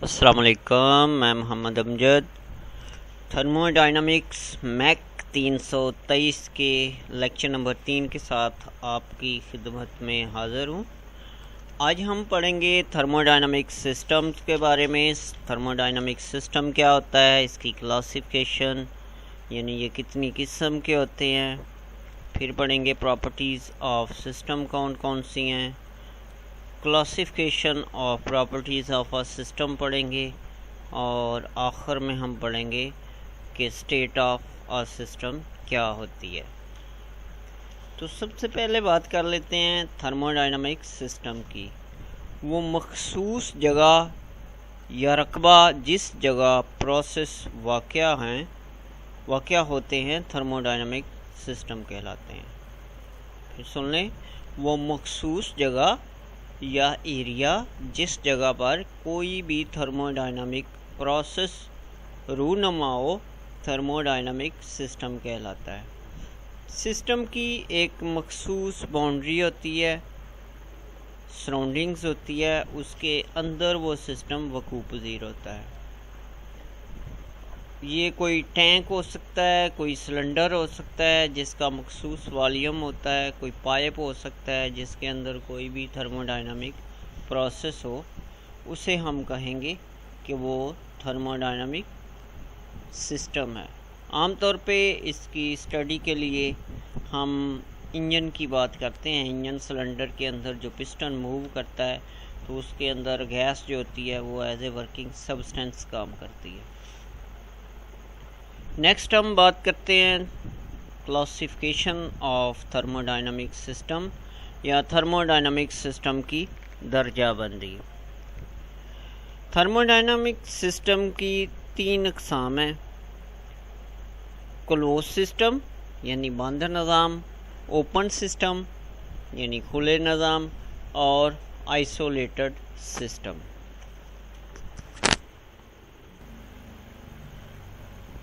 السلام علیکم، میں محمد امجد تھرمو ڈائنامکس میک 323 کے لیکچر نمبر 3 کے ساتھ آپ کی خدمت میں حاضر ہوں۔ آج ہم پڑھیں گے تھرمو ڈائنامکس سسٹمز کے بارے میں۔ تھرمو ڈائنامکس سسٹم کیا ہوتا ہے، اس کی کلاسیفیکیشن یعنی یہ کتنی قسم کے ہوتے ہیں، پھر پڑھیں گے پراپرٹیز آف سسٹم کون کون سی ہیں، classification of properties of a system پڑھیں گے، اور آخر میں ہم پڑھیں گے کہ اسٹیٹ آف اے سسٹم کیا ہوتی ہے۔ تو سب سے پہلے بات کر لیتے ہیں تھرمو ڈائنامک سسٹم کی۔ وہ مخصوص جگہ یا رقبہ جس جگہ پروسیس واقع ہوتے ہیں تھرمو ڈائنامک سسٹم کہلاتے ہیں۔ پھر سن لیں، وہ مخصوص جگہ یا ایریا جس جگہ پر کوئی بھی تھرمو ڈائنامک پروسیس رونما ہو تھرمو ڈائنامک سسٹم کہلاتا ہے۔ سسٹم کی ایک مخصوص باؤنڈری ہوتی ہے، سراؤنڈنگز ہوتی ہے، اس کے اندر وہ سسٹم وقوع پذیر ہوتا ہے۔ یہ کوئی ٹینک ہو سکتا ہے، کوئی سلنڈر ہو سکتا ہے جس کا مخصوص والیوم ہوتا ہے، کوئی پائپ ہو سکتا ہے جس کے اندر کوئی بھی تھرمو ڈائنامک پروسیس ہو، اسے ہم کہیں گے کہ وہ تھرمو ڈائنامک سسٹم ہے۔ عام طور پہ اس کی اسٹڈی کے لیے ہم انجن کی بات کرتے ہیں۔ انجن سلنڈر کے اندر جو پسٹن موو کرتا ہے تو اس کے اندر گیس جو ہوتی ہے وہ ایز اے ورکنگ سبسٹینس کام کرتی ہے۔ نیکسٹ ہم بات کرتے ہیں classification of thermo dynamic system یا تھرمو ڈائنامک سسٹم کی درجہ بندی۔ تھرمو ڈائنامک سسٹم کی 3 اقسام ہیں: کلوز سسٹم یعنی بند نظام، اوپن سسٹم یعنی کھلے نظام، اور آئسولیٹڈ سسٹم۔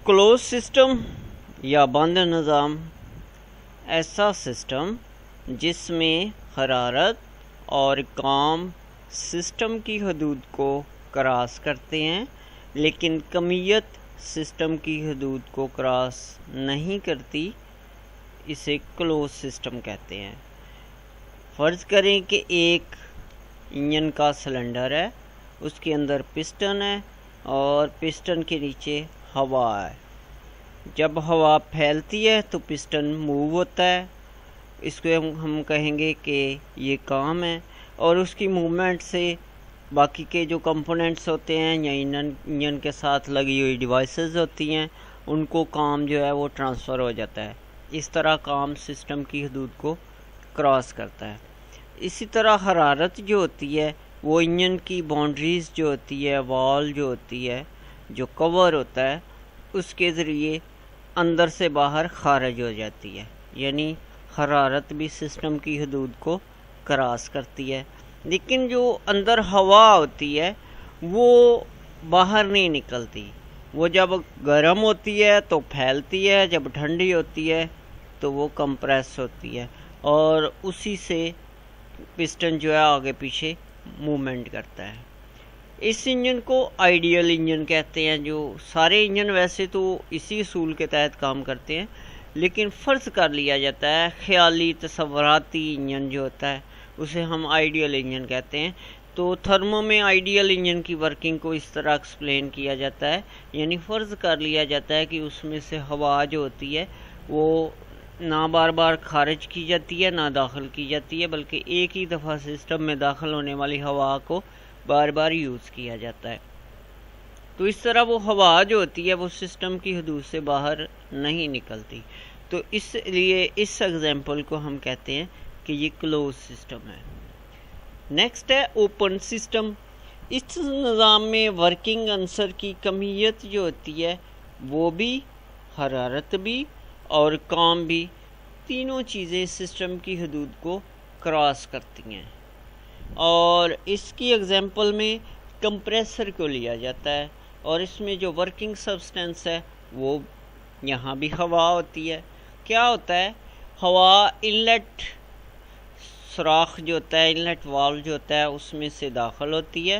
کلوز سسٹم یا بند نظام ایسا سسٹم جس میں حرارت اور کام سسٹم کی حدود کو کراس کرتے ہیں لیکن کمیت سسٹم کی حدود کو کراس نہیں کرتی، اسے کلوز سسٹم کہتے ہیں۔ فرض کریں کہ ایک انجن کا سلنڈر ہے، اس کے اندر پسٹن ہے اور پسٹن کے نیچے ہوا ہے۔ جب ہوا پھیلتی ہے تو پسٹن موو ہوتا ہے، اس کو ہم کہیں گے کہ یہ کام ہے، اور اس کی موومنٹ سے باقی کے جو کمپوننٹس ہوتے ہیں یا انجن کے ساتھ لگی ہوئی ڈیوائسز ہوتی ہیں ان کو کام جو ہے وہ ٹرانسفر ہو جاتا ہے۔ اس طرح کام سسٹم کی حدود کو کراس کرتا ہے۔ اسی طرح حرارت جو ہوتی ہے وہ انجن کی باؤنڈریز جو ہوتی ہے، وال جو ہوتی ہے، جو کور ہوتا ہے، اس کے ذریعے اندر سے باہر خارج ہو جاتی ہے، یعنی حرارت بھی سسٹم کی حدود کو کراس کرتی ہے۔ لیکن جو اندر ہوا ہوتی ہے وہ باہر نہیں نکلتی، وہ جب گرم ہوتی ہے تو پھیلتی ہے، جب ٹھنڈی ہوتی ہے تو وہ کمپریس ہوتی ہے، اور اسی سے پسٹن جو ہے آگے پیچھے موومنٹ کرتا ہے۔ اس انجن کو آئیڈیل انجن کہتے ہیں۔ جو سارے انجن ویسے تو اسی اصول کے تحت کام کرتے ہیں، لیکن فرض کر لیا جاتا ہے خیالی تصوراتی انجن جو ہوتا ہے اسے ہم آئیڈیل انجن کہتے ہیں۔ تو تھرمو میں آئیڈیل انجن کی ورکنگ کو اس طرح ایکسپلین کیا جاتا ہے، یعنی فرض کر لیا جاتا ہے کہ اس میں سے ہوا جو ہوتی ہے وہ نہ بار بار خارج کی جاتی ہے نہ داخل کی جاتی ہے، بلکہ ایک ہی دفعہ سسٹم میں داخل ہونے والی ہوا کو بار بار یوز کیا جاتا ہے۔ تو اس طرح وہ ہوا جو ہوتی ہے وہ سسٹم کی حدود سے باہر نہیں نکلتی، تو اس لیے اس ایگزامپل کو ہم کہتے ہیں کہ یہ کلوز سسٹم ہے۔ نیکسٹ ہے اوپن سسٹم۔ اس نظام میں ورکنگ عنصر کی کمیت جو ہوتی ہے وہ بھی، حرارت بھی اور کام بھی، تینوں چیزیں سسٹم کی حدود کو کراس کرتی ہیں، اور اس کی ایگزامپل میں کمپریسر کو لیا جاتا ہے، اور اس میں جو ورکنگ سبسٹینس ہے وہ یہاں بھی ہوا ہوتی ہے۔ کیا ہوتا ہے؟ ہوا انلیٹ سوراخ جو ہوتا ہے، انلیٹ والو جو ہوتا ہے اس میں سے داخل ہوتی ہے،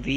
V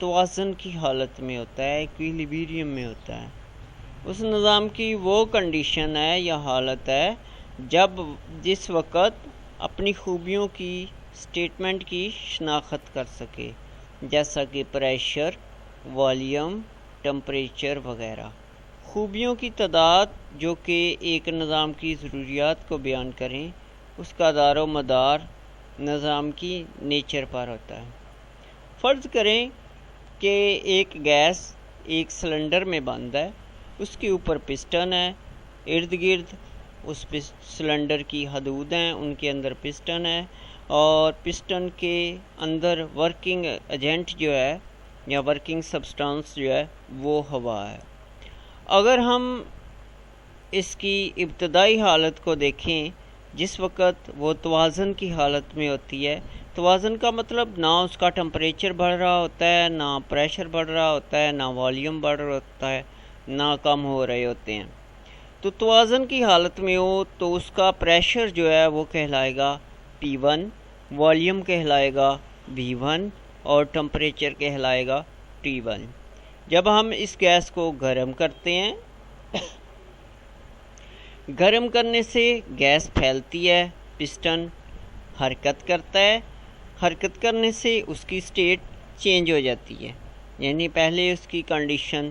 توازن کی حالت میں ہوتا ہے، ایکویلیبریم میں ہوتا ہے۔ اس نظام کی وہ کنڈیشن ہے یا حالت ہے جس وقت اپنی خوبیوں کی سٹیٹمنٹ کی شناخت کر سکے، جیسا کہ پریشر، والیوم، ٹمپریچر وغیرہ۔ خوبیوں کی تعداد جو کہ ایک نظام کی ضروریات کو بیان کریں، اس کا دار و مدار نظام کی نیچر پر ہوتا ہے۔ فرض کریں کہ ایک گیس ایک سلنڈر میں بند ہے، اس کے اوپر پسٹن ہے، ارد گرد اس سلنڈر کی حدود ہیں، ان کے اندر پسٹن ہے، اور پسٹن کے اندر ورکنگ ایجنٹ جو ہے یا ورکنگ سبسٹانس جو ہے وہ ہوا ہے۔ اگر ہم اس کی ابتدائی حالت کو دیکھیں، جس وقت وہ توازن کی حالت میں ہوتی ہے، توازن کا مطلب نہ اس کا ٹمپریچر بڑھ رہا ہوتا ہے، نہ پریشر بڑھ رہا ہوتا ہے، نہ والیوم بڑھ رہا ہوتا ہے، نہ کم ہو رہے ہوتے ہیں۔ تو توازن کی حالت میں ہو تو اس کا پریشر جو ہے وہ کہلائے گا P1، والیوم کہلائے گا V1 اور ٹمپریچر کہلائے گا T1۔ جب ہم اس گیس کو گرم کرتے ہیں، گرم کرنے سے گیس پھیلتی ہے، پسٹن حرکت کرتا ہے، حرکت کرنے سے اس کی سٹیٹ چینج ہو جاتی ہے، یعنی پہلے اس کی کنڈیشن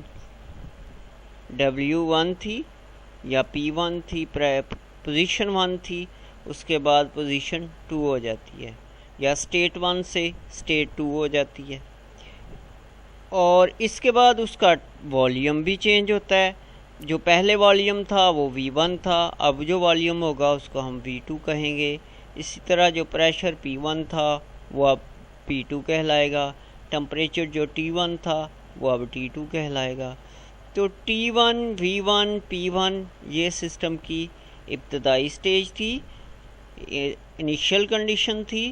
W1 تھی یا P1 تھی، پوزیشن 1 تھی، اس کے بعد پوزیشن 2 ہو جاتی ہے، یا سٹیٹ 1 سے سٹیٹ 2 ہو جاتی ہے، اور اس کے بعد اس کا والیوم بھی چینج ہوتا ہے۔ جو پہلے والیوم تھا وہ V1 تھا، اب جو والیوم ہوگا اس کو ہم V2 کہیں گے۔ اسی طرح جو پریشر P1 تھا وہ اب P2 کہلائے گا، ٹمپریچر جو T1 تھا وہ اب T2 کہلائے گا۔ تو T1، V1، P1 یہ سسٹم کی ابتدائی سٹیج تھی، انیشیل کنڈیشن تھی،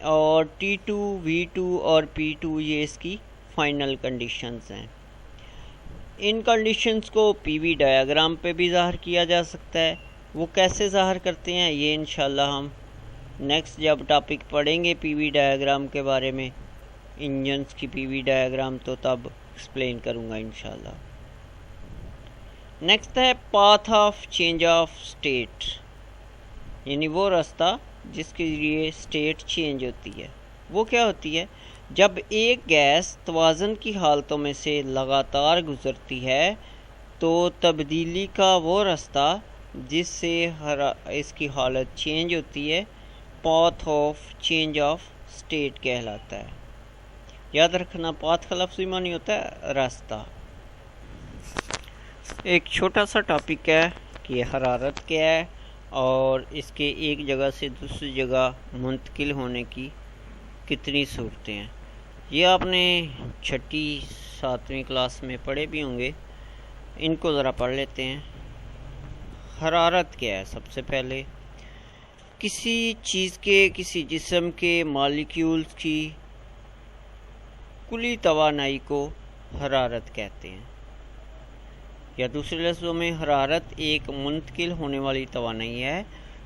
اور T2، V2 اور P2 یہ اس کی فائنل کنڈیشنز ہیں۔ ان کنڈیشنز کو پی وی ڈایاگرام پہ بھی ظاہر کیا جا سکتا ہے۔ وہ کیسے ظاہر کرتے ہیں یہ انشاءاللہ ہم نیکسٹ جب ٹاپک پڑھیں گے پی وی ڈایاگرام کے بارے میں، انجنز کی پی وی ڈایاگرام، تو تب ایکسپلین کروں گا انشاءاللہ۔ نیکسٹ ہے path of change of state, یعنی وہ راستہ جس کے ذریعے سٹیٹ چینج ہوتی ہے۔ وہ کیا ہوتی ہے؟ جب ایک گیس توازن کی حالتوں میں سے لگاتار گزرتی ہے تو تبدیلی کا وہ راستہ جس سے اس کی حالت چینج ہوتی ہے path of change of state کہلاتا ہے۔ یاد رکھنا، پاتھ کا لفظی معنی ہوتا ہے راستہ۔ ایک چھوٹا سا ٹاپک ہے کہ حرارت کیا ہے اور اس کے ایک جگہ سے دوسری جگہ منتقل ہونے کی کتنی صورتیں ہیں۔ یہ آپ نے 6ٹھی 7ویں کلاس میں پڑھے بھی ہوں گے، ان کو ذرا پڑھ لیتے ہیں۔ حرارت کیا ہے؟ سب سے پہلے کسی چیز کے، کسی جسم کے مالیکیولز کی کلی توانائی کو حرارت کہتے ہیں، یا دوسرے لفظوں میں حرارت ایک منتقل ہونے والی توانائی ہے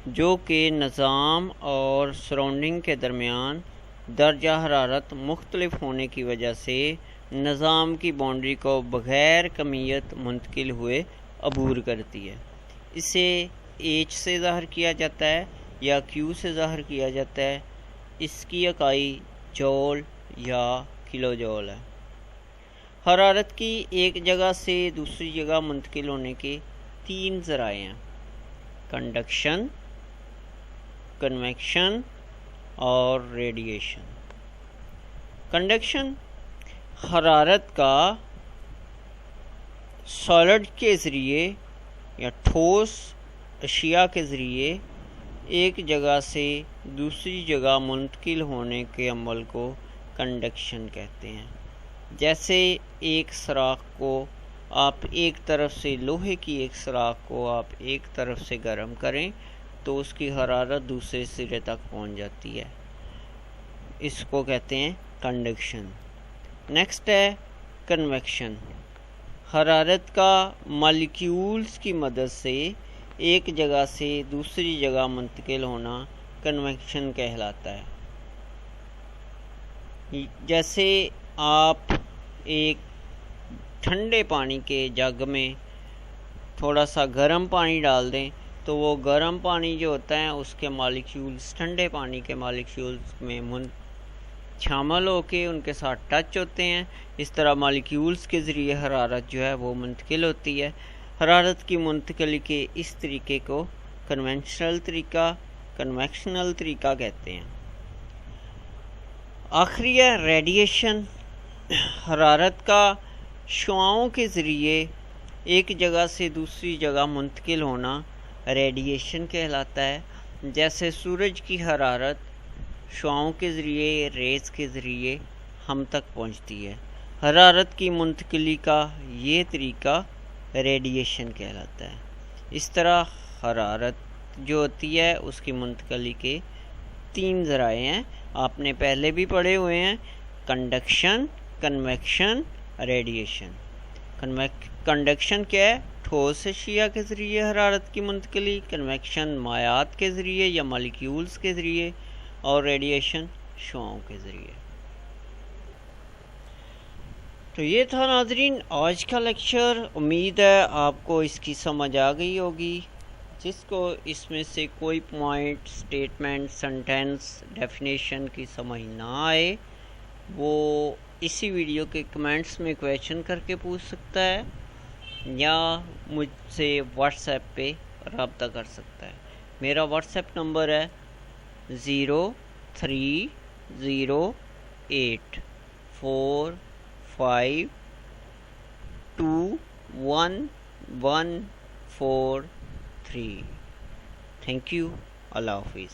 جو کہ نظام اور سراؤنڈنگ کے درمیان درجہ حرارت مختلف ہونے کی وجہ سے نظام کی باؤنڈری کو بغیر کمیت منتقل ہوئے عبور کرتی ہے۔ اسے H سے ظاہر کیا جاتا ہے یا Q سے ظاہر کیا جاتا ہے۔ اس کی اکائی جول یا کلو جول ہے۔ حرارت کی ایک جگہ سے دوسری جگہ منتقل ہونے کے 3 ذرائع ہیں: کنڈکشن، کنویکشن اور ریڈیشن۔ کنڈکشن حرارت کا سالڈ کے ذریعے یا ٹھوس اشیاء کے ذریعے ایک جگہ سے دوسری جگہ منتقل ہونے کے عمل کو کنڈکشن کہتے ہیں۔ جیسے ایک سراخ کو آپ ایک طرف سے، لوہے کی ایک سراخ کو آپ ایک طرف سے گرم کریں تو اس کی حرارت دوسرے سرے تک پہنچ جاتی ہے، اس کو کہتے ہیں کنڈکشن۔ نیکسٹ ہے کنویکشن۔ حرارت کا مالیکیولز کی مدد سے ایک جگہ سے دوسری جگہ منتقل ہونا کنویکشن کہلاتا ہے۔ جیسے آپ ایک ٹھنڈے پانی کے جگ میں تھوڑا سا گرم پانی ڈال دیں تو وہ گرم پانی جو ہوتا ہے اس کے مالیکیولز ٹھنڈے پانی کے مالیکیولز میں شامل ہو کے ان کے ساتھ ٹچ ہوتے ہیں. اس طرح مالیکیولز کے ذریعے حرارت جو ہے وہ منتقل ہوتی ہے. حرارت کی منتقلی کے اس طریقے کو کنویکشنل طریقہ کہتے ہیں. آخری ہے ریڈیشن. حرارت کا شعاعوں کے ذریعے ایک جگہ سے دوسری جگہ منتقل ہونا ریڈیشن کہلاتا ہے. جیسے سورج کی حرارت شعاعوں کے ذریعے ریز کے ذریعے ہم تک پہنچتی ہے. حرارت کی منتقلی کا یہ طریقہ ریڈیشن کہلاتا ہے. اس طرح حرارت جو ہوتی ہے اس کی منتقلی کے 3 ذرائع ہیں. آپ نے پہلے بھی پڑھے ہوئے ہیں: کنڈکشن، کنویکشن، ریڈیشن. کنڈکشن کیا ہے؟ ٹھوس اشیاء کے ذریعے حرارت کی منتقلی. کنویکشن مائعات کے ذریعے یا مالیکیولز کے ذریعے. اور ریڈیشن شعاعوں کے ذریعے. تو یہ تھا ناظرین آج کا لیکچر. امید ہے آپ کو اس کی سمجھ آ گئی ہوگی. جس کو اس میں سے کوئی پوائنٹ، سٹیٹمنٹ، سنٹینس، ڈیفینیشن کی سمجھ نہ آئے وہ اسی ویڈیو کے کمنٹس میں کویشچن کر کے پوچھ سکتا ہے یا مجھ سے واٹس ایپ پہ رابطہ کر سکتا ہے. میرا واٹس ایپ نمبر ہے 030845211143. Thank you. اللہ حافظ.